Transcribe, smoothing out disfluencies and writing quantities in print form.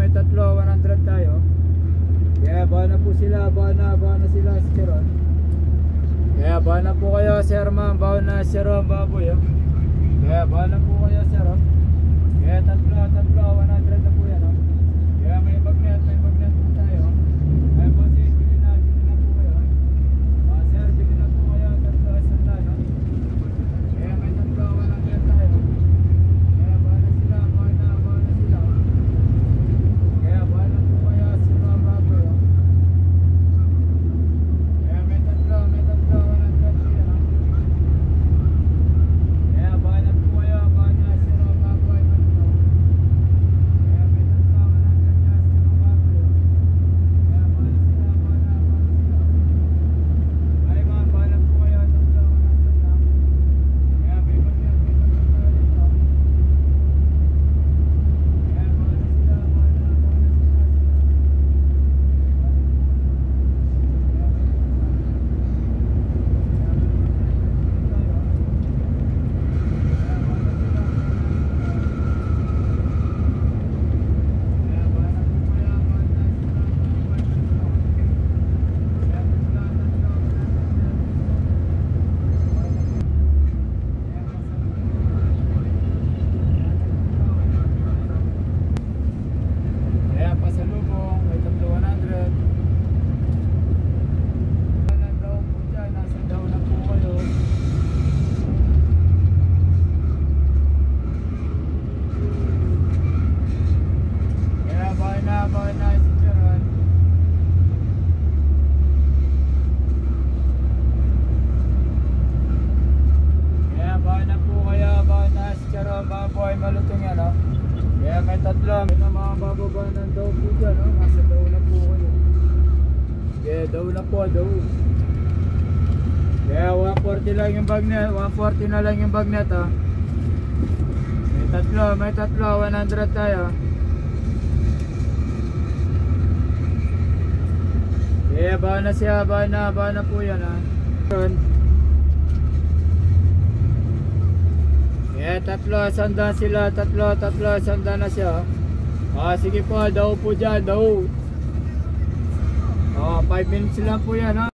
may tatlo, 100 tayo. Kaya bawa na po sila, bawa na sila si Chiron. Kaya bawa na po kayo Sir Ma'am, bawa na si Ron Baboy oh. Kaya bawa na po kayo Sir oh. Kaya tatlo, 100 na po yan oh. Kaya may bagnet po tayo. Kaya po si bili na po kayo. Sir, bili na po kayo, tatlo sanda no. Kaya may tatlo, 100 tayo. Kaya bawa na sila, bawa na sila. Kaya bawa na po kayo si Ron Baboy oh. Kaya may tatlo, 100 po yan oh. Kaya bawa na po kayo, bawa na si Ron Baboy. Kaya may tatlo, 100 yan si Ron Baboy oh. Kaya bawa na sila, bawa na sila. Ay ma'am, bawa na po kayo, tatlo, 100 lang. Kaya may bagnet tayo dito. Kaya bawa na sila, bawa na sila. Kaya pasalubong, may tatlo 100. Wala daw po dyan, nasa daw na po kayo. Kaya bahay na si Chiron. Kaya bahay na po kaya, bahay na si Chiron, Baboy, malutong yan oh. Kaya may tatlo, may na mga bababanan daw po dyan oh. Nasa daw na po kayo. Kaya daw na po, daw. Kaya 140 lang yung bagnet, 140 na lang yung bagnet oh. May tatlo, 100 tayo. Kaya bawa na siya, bawa na po yan ah. Kaya tatlo, sanda sila, tatlo, sanda na siya. Sige po, daw po dyan, daw. 5 minutes lang po yan ha.